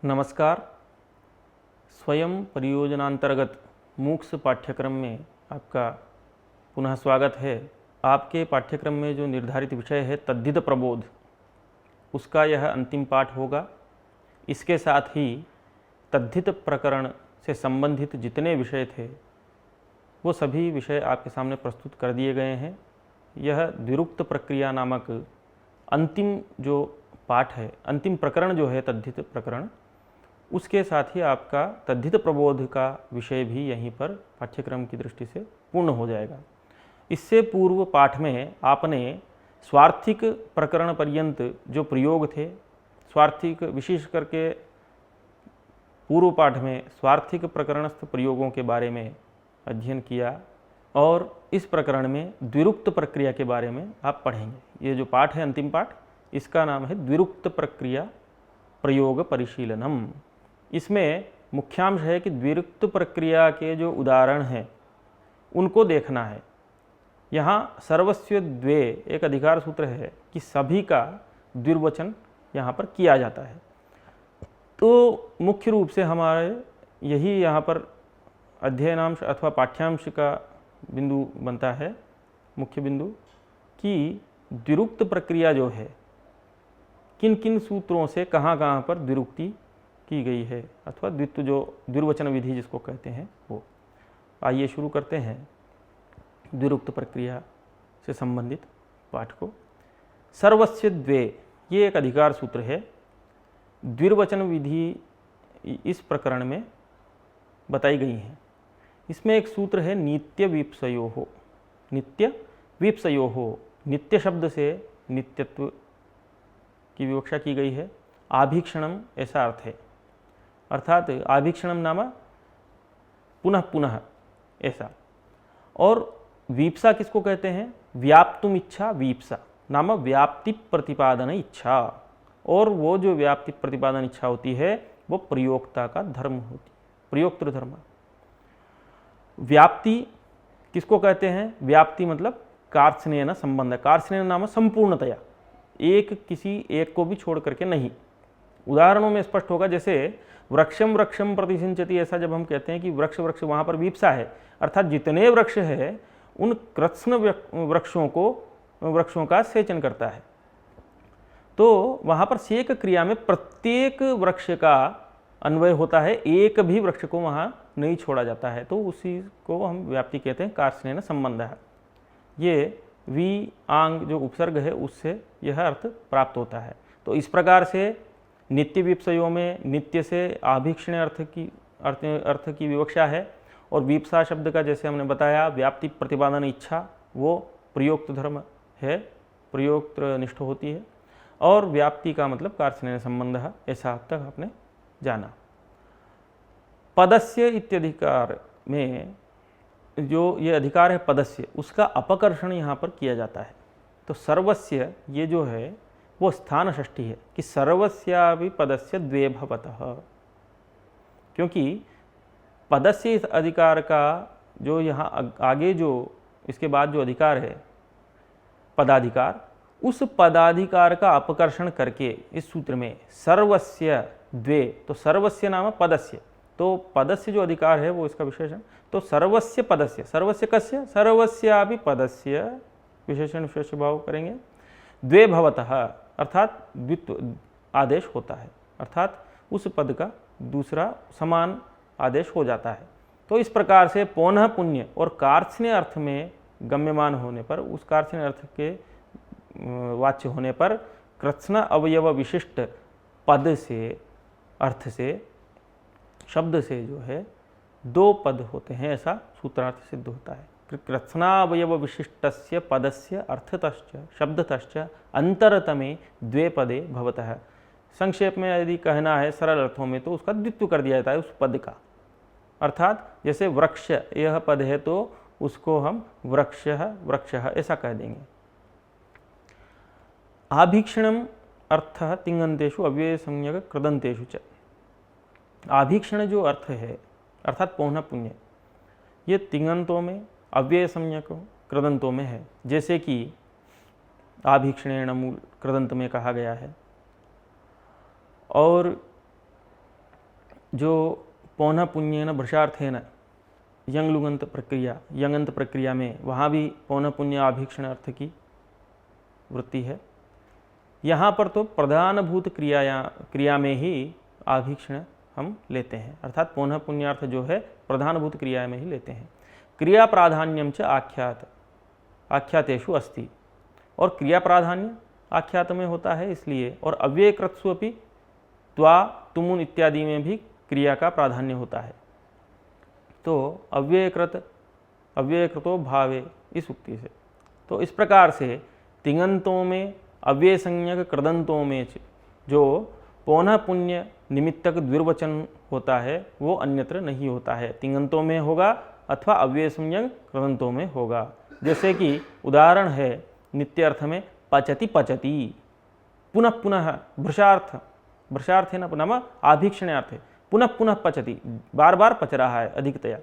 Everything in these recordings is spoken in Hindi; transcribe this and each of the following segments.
नमस्कार। स्वयं परियोजनांतर्गत मूक्स पाठ्यक्रम में आपका पुनः स्वागत है। आपके पाठ्यक्रम में जो निर्धारित विषय है तद्धित प्रबोध, उसका यह अंतिम पाठ होगा। इसके साथ ही तद्धित प्रकरण से संबंधित जितने विषय थे वो सभी विषय आपके सामने प्रस्तुत कर दिए गए हैं। यह द्विरुक्त प्रक्रिया नामक अंतिम जो पाठ है, अंतिम प्रकरण जो है तद्धित प्रकरण, उसके साथ ही आपका तद्धित प्रबोध का विषय भी यहीं पर पाठ्यक्रम की दृष्टि से पूर्ण हो जाएगा। इससे पूर्व पाठ में आपने स्वार्थिक प्रकरण पर्यंत जो प्रयोग थे, स्वार्थिक विशेष करके पूर्व पाठ में स्वार्थिक प्रकरणस्थ प्रयोगों के बारे में अध्ययन किया और इस प्रकरण में द्विरुक्त प्रक्रिया के बारे में आप पढ़ेंगे। ये जो पाठ है अंतिम पाठ, इसका नाम है द्विरुक्त प्रक्रिया प्रयोग परिशीलनम। इसमें मुख्यांश है कि द्विरुक्त प्रक्रिया के जो उदाहरण हैं उनको देखना है। यहाँ सर्वस्व द्वे एक अधिकार सूत्र है कि सभी का द्विर्वचन यहाँ पर किया जाता है। तो मुख्य रूप से हमारे यही यहाँ पर अध्ययनांश अथवा पाठ्यांश का बिंदु बनता है, मुख्य बिंदु, कि द्विरुक्त प्रक्रिया जो है किन किन सूत्रों से कहाँ कहाँ पर द्विरुक्ति की गई है अथवा द्वित्व जो द्विर्वचन विधि जिसको कहते हैं वो। आइए शुरू करते हैं द्विरुक्त प्रक्रिया से संबंधित पाठ को। सर्वस्य द्वे ये एक अधिकार सूत्र है। द्विर्वचन विधि इस प्रकरण में बताई गई है। इसमें एक सूत्र है नित्य वीप्सयोः। नित्य वीप्सयोः, नित्य शब्द से नित्यत्व की विवक्षा की गई है। आभीक्षणम ऐसा अर्थ है, अर्थात आभीक्षणम नाम पुनः पुनः ऐसा। और वीप्सा किसको कहते हैं? व्याप्तुम इच्छा वीप्सा नाम व्याप्ति प्रतिपादन इच्छा। और वो जो व्याप्ति प्रतिपादन इच्छा होती है वो प्रयोक्ता का धर्म होती है, प्रयोक्तृ धर्म। व्याप्ति किसको कहते हैं? व्याप्ति मतलब कार्त्स्नेन संबंध। कार्त्स्नेन नाम संपूर्णतया, एक किसी एक को भी छोड़ करके नहीं। उदाहरणों में स्पष्ट होगा, जैसे वृक्षम वृक्षम प्रतिसिंचति, ऐसा जब हम कहते हैं कि वृक्ष वृक्ष, वहाँ पर वीप्सा है, अर्थात जितने वृक्ष है उन कृत्स्न वृक्षों का सेचन करता है। तो वहाँ पर सेक क्रिया में प्रत्येक वृक्ष का अन्वय होता है, एक भी वृक्ष को वहाँ नहीं छोड़ा जाता है। तो उसी को हम व्याप्ति कहते हैं, कार्त्स्नेन संबंध है। ये वी आंग जो उपसर्ग है उससे यह अर्थ प्राप्त होता है। तो इस प्रकार से नित्य वीप्सयों में नित्य से आभीक्षण अर्थ की विवक्षा है। और वीप्सा शब्द का जैसे हमने बताया व्याप्ति प्रतिपादन इच्छा, वो प्रयोक्त धर्म है, प्रयोक्तनिष्ठ होती है। और व्याप्ति का मतलब कार्त्स्नेन संबंध है, ऐसा अब तक आपने जाना। पदस्य इत्यधिकार में जो ये अधिकार है पदस्य, उसका अपकर्षण यहाँ पर किया जाता है। तो सर्वस्य ये जो है वो स्थान षष्ठी है कि सर्वस्यापि पदस्य द्वे भवतः, क्योंकि पदस्य इस अधिकार का जो यहाँ आगे जो इसके बाद जो अधिकार है पदाधिकार, उस पदाधिकार का अपकर्षण करके इस सूत्र में सर्वस्य द्वे, तो सर्वस्य नाम पदस्य, तो पदस्य जो अधिकार है वो इसका विशेषण। तो सर्वस्य पदस्य, सर्वस्य कस्य? सर्वस्यापि पदस्य, विशेषण विशेष भाव करेंगे। द्वे भवतः अर्थात द्वित्व आदेश होता है, अर्थात उस पद का दूसरा समान आदेश हो जाता है। तो इस प्रकार से पौनः पुण्य और कार्त्स्न्य अर्थ में गम्यमान होने पर, उस कार्त्स्न्य अर्थ के वाच्य होने पर कृत्स्न अवयव विशिष्ट पद से, अर्थ से, शब्द से जो है दो पद होते हैं, ऐसा सूत्रार्थ सिद्ध होता है। कृत्स्नावयव विशिष्टस्य पदस्य अर्थतश्च शब्दतश्च अंतरतमे द्वे पदे भवतः। संक्षेप में यदि कहना है सरल अर्थों में, तो उसका द्वित्व कर दिया जाता है उस पद का। अर्थात जैसे वृक्ष यह पद है तो उसको हम वृक्षः वृक्षः ऐसा कह देंगे। आभीक्षणम अर्थः तिङन्तेषु अव्यय संज्ञक कृदन्तेषु च। आभीक्षण जो अर्थ है अर्थात पौनः पुण्य, ये तिङन्तों में, अव्यय संज्ञक कृदंतों में है। जैसे कि आभीक्षणेन मूल कृदंत में कहा गया है। और जो पौनः पुण्येन भृशार्थेन यंग प्रक्रिया में वहाँ भी पौनः पुण्य आभीक्षण अर्थ की वृत्ति है। यहाँ पर तो प्रधानभूत क्रिया में ही आभीक्षण हम लेते हैं, अर्थात पौनः पुण्यार्थ जो है प्रधानभूत क्रिया में ही लेते हैं। क्रिया प्राधान्यम च आख्यातेषु अस्ति, और क्रिया प्राधान्य आख्यात में होता है इसलिए, और अव्ययकृत्सु अपि त्वा तुमुन इत्यादि में भी क्रिया का प्राधान्य होता है। तो अव्ययकृतो भावे इस उक्ति से, तो इस प्रकार से तिङन्तों में अव्यय संज्ञक कृदंतों में जो पौनः पुण्य निमित्तक द्विर्वचन होता है वो अन्यत्र नहीं होता है, तिङन्तों में होगा अथवा अव्यय संज्ञक कृदंतों में होगा। जैसे कि उदाहरण है नित्य अर्थ में पचति पचति, पुनः पुनः भृशार्थ है नाम आभीक्षणार्थ, पुनः पुनः पचति, बार बार पच रहा है अधिकतया।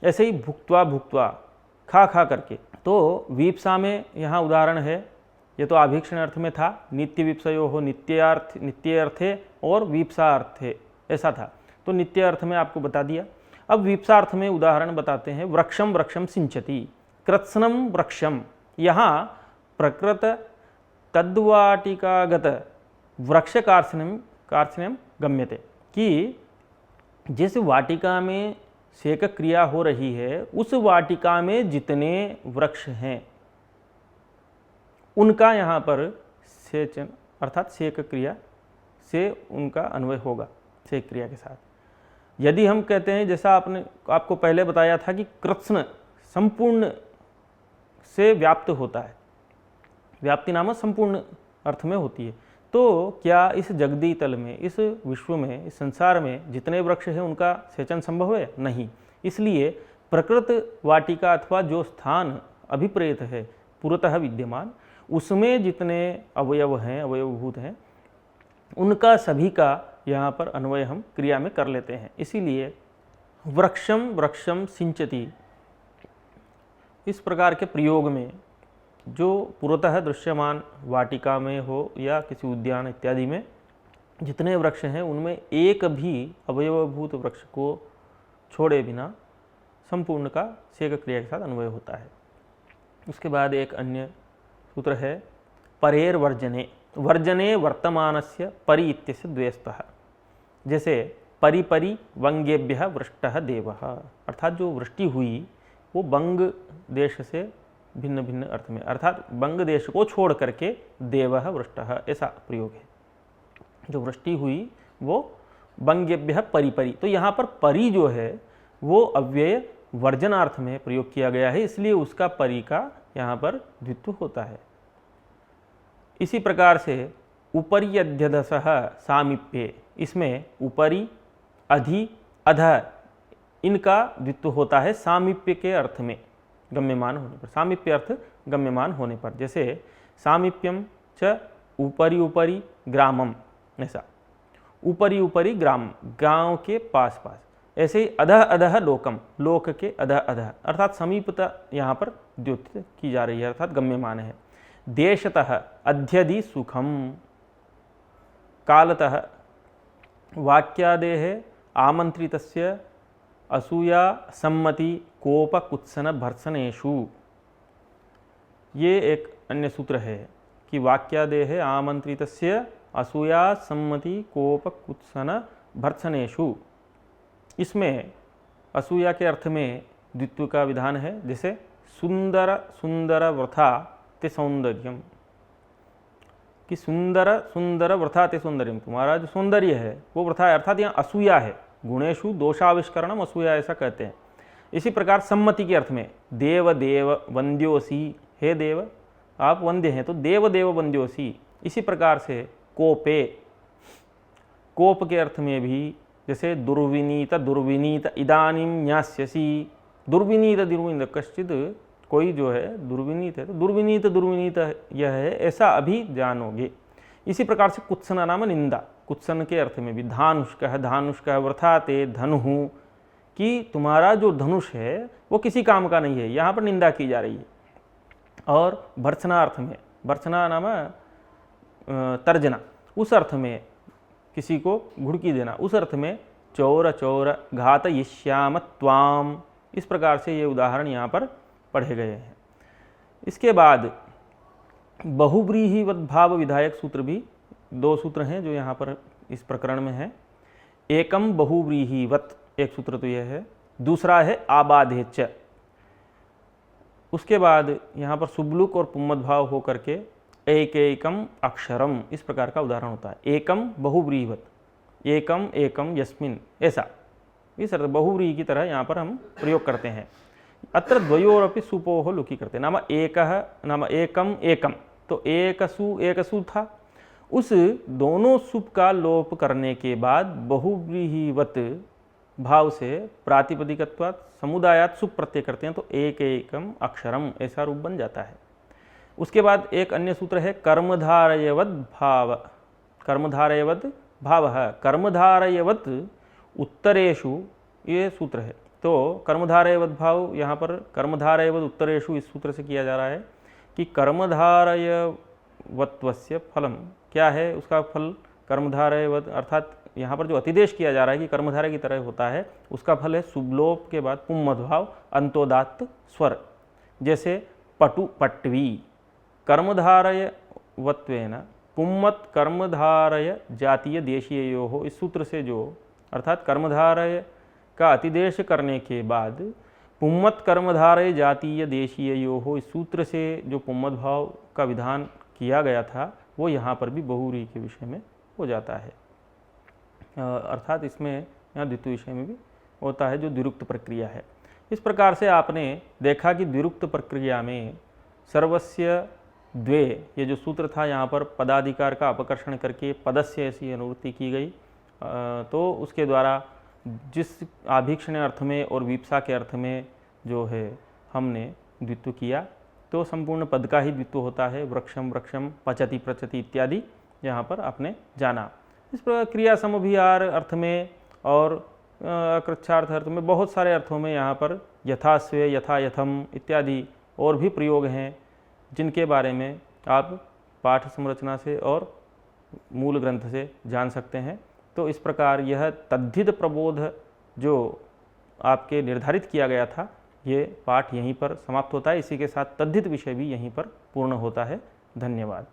ऐसे ही भुक्त्वा भुक्त्वा, खा खा करके। तो वीप्सा में यहाँ उदाहरण है, ये तो आभीक्षण अर्थ में था, नित्य विप्सयो हो नित्य अर्थे और वीप्सा अर्थे ऐसा था, तो नित्य अर्थ में आपको बता दिया। अब वीप्सार्थ में उदाहरण बताते हैं, वृक्षम वृक्षम सिंचति, कृत्स्नम वृक्षम, यहाँ प्रकृत तद्वाटिकागत वृक्ष कार्त्स्नम गम्यते, कि जिस वाटिका में सेक क्रिया हो रही है उस वाटिका में जितने वृक्ष हैं उनका यहाँ पर सेचन अर्थात सेक क्रिया से उनका अन्वय होगा सेक क्रिया के साथ। यदि हम कहते हैं, जैसा आपको पहले बताया था कि कृत्स्न संपूर्ण से व्याप्त होता है, व्याप्ति नाम संपूर्ण अर्थ में होती है, तो क्या इस जगदी तल में, इस विश्व में, इस संसार में जितने वृक्ष हैं उनका सेचन संभव है? नहीं। इसलिए प्रकृत वाटिका अथवा जो स्थान अभिप्रेत है पुरतः विद्यमान, उसमें जितने अवयव हैं, अवयवभूत हैं, उनका सभी का यहाँ पर अन्वय हम क्रिया में कर लेते हैं। इसीलिए वृक्षम वृक्षम सिंचति इस प्रकार के प्रयोग में जो पुरतः दृश्यमान वाटिका में हो या किसी उद्यान इत्यादि में जितने वृक्ष हैं उनमें एक भी अवयवभूत वृक्ष को छोड़े बिना संपूर्ण का सेक क्रिया के साथ अन्वय होता है। उसके बाद एक अन्य सूत्र है परेर वर्जने, वर्जने वर्तमानस्य परि इत्यस्य द्वेस्तः, जैसे परि परि वंगेभ्यः वृष्टः देवः, अर्थात जो वृष्टि हुई वो वंग देश से भिन्न भिन्न अर्थ में, अर्थात वंग देश को छोड़ करके देवः वृष्टः ऐसा प्रयोग है। जो वृष्टि हुई वो वंगेभ्यः परि परि, तो यहाँ पर परि जो है वो अव्यय वर्जनार्थ में प्रयोग किया गया है, इसलिए उसका परि का यहाँ पर द्वित्व होता है। इसी प्रकार से उपरि अध्यदसः सामीप्ये, इसमें उपरि अधि अधः इनका द्वित्व होता है सामीप्य के अर्थ में गम्यमान होने पर, सामीप्य अर्थ गम्यमान होने पर। जैसे सामीप्यम च उपरि उपरि ग्रामम, ऐसा उपरि उपरि ग्राम, गांव के पास पास। ऐसे ही अधः अधः लोकम, लोक के अधः अधः, अर्थात समीपता यहाँ पर द्योतित की जा रही है, अर्थात गम्यमान है। देशतः अध्यधि सुखम, कालतः वाक्यादेः आमंत्रितस्य असूया सम्मति कोप कुत्सन भर्सनेषु, ये एक अन्य सूत्र है कि वाक्यादेः आमंत्रितस्य असूया सम्मति कोप कुत्सन भर्सनेषु, इसमें असूया के अर्थ में द्वित्व का विधान है। जैसे सुंदर सुंदर वृथा ते सौंदर्यम, कि सुंदर सुंदर वृथा ते सौंदर्यम, तुम्हारा जो सौंदर्य है वो वृथा है, अर्थात यहाँ असूया है, गुणेशु दोषाविष्करणम असूया ऐसा कहते हैं। इसी प्रकार सम्मति के अर्थ में देव देव वंद्योसी, हे देव आप वंद्य हैं तो देव देव वंद्योसी। इसी प्रकार से कोपे, कोप के अर्थ में भी जैसे दुर्विनीत दुर्विनीत इदानीम न्यास्यसि, दुर्विनीत दुर्विनीत, कश्चित कोई जो है दुर्विनीत है तो दुर्विनीत दुर्विनीत यह है ऐसा अभी जानोगे। इसी प्रकार से कुत्सना नाम निंदा, कुत्सन के अर्थ में भी धानुष्कः धानुष्कः वृथा ते धनुः, कि तुम्हारा जो धनुष है वो किसी काम का नहीं है, यहाँ पर निंदा की जा रही है। और भर्त्सना अर्थ में, भर्त्सना नाम तर्जना, उस अर्थ में किसी को घुड़की देना, उस अर्थ में चौर चौर घातयिष्याम त्वाम। इस प्रकार से ये उदाहरण यहाँ पर पढ़े गए हैं। इसके बाद बहुव्रीहिवत भाव विधायक सूत्र भी 2 सूत्र हैं जो यहाँ पर इस प्रकरण में है। एकम बहुव्रीहिवत, एक सूत्र तो यह है, दूसरा है आबाधेच। उसके बाद यहाँ पर सुबलुक और पुम्मद भाव हो करके एक एकम अक्षरम, इस प्रकार का उदाहरण होता है। एकम बहुव्रीहिवत, एकम एकम यस्मिन, ऐसा इस अर्थ बहुव्रीहि की तरह यहाँ पर हम प्रयोग करते हैं। अत्र द्वयोरपि सुपोह लुकी करते, नाम एकम एकम, तो एकसु था, उस दोनों सुप का लोप करने के बाद बहुव्रीहिवत भाव से प्रातिपदिकत्वात् समुदायात सुप प्रत्यय करते हैं, तो एक एकम अक्षरम, ऐसा रूप बन जाता है। उसके बाद एक अन्य सूत्र है कर्मधारयवद भाव। कर्मधारयवद भाव, कर्मधारयवत उत्तरेषु, ये सूत्र है। तो कर्मधारयवद भाव यहाँ पर कर्मधारयवद उत्तरेषु इस सूत्र से किया जा रहा है कि कर्मधारयवत्वस्य फलम क्या है, उसका फल कर्मधारयवद, अर्थात यहाँ पर जो अतिदेश किया जा रहा है कि कर्मधारय की तरह होता है, उसका फल है सुबलोप के बाद पुम्मद भाव अंतोदात्त स्वर, जैसे पटु पट्वी। कर्मधारयवत्वेन पुम्मत कर्मधारय जातीय देशीयो, इस सूत्र से जो, अर्थात कर्मधारय का अतिदेश करने के बाद पुम्मत कर्मधारय जातीय देशीयो, इस सूत्र से जो पुम्मद भाव का विधान किया गया था वो यहाँ पर भी बहुव्रीहि के विषय में हो जाता है। अर्थात इसमें यहाँ द्वित्व विषय में भी होता है, जो द्विरुक्त प्रक्रिया है। इस प्रकार से आपने देखा कि द्विरुक्त प्रक्रिया में सर्वस्य द्वे, ये जो सूत्र था यहाँ पर पदाधिकार का अपकर्षण करके पदस्य ऐसी अनुवृत्ति की गई, तो उसके द्वारा जिस आभीक्षण अर्थ में और वीप्सा के अर्थ में जो है हमने द्वित्व किया, तो संपूर्ण पद का ही द्वित्व होता है। वृक्षम वृक्षम, पचति प्रचति इत्यादि यहाँ पर आपने जाना। इस प्रकार क्रिया समभिहार अर्थ में और कृच्छार्थ अर्थ में, बहुत सारे अर्थों में यहाँ पर यथास्वे यथा यथम इत्यादि और भी प्रयोग हैं, जिनके बारे में आप पाठ संरचना से और मूल ग्रंथ से जान सकते हैं। तो इस प्रकार यह तद्धित प्रबोध जो आपके निर्धारित किया गया था, ये पाठ यहीं पर समाप्त होता है। इसी के साथ तद्धित विषय भी यहीं पर पूर्ण होता है। धन्यवाद।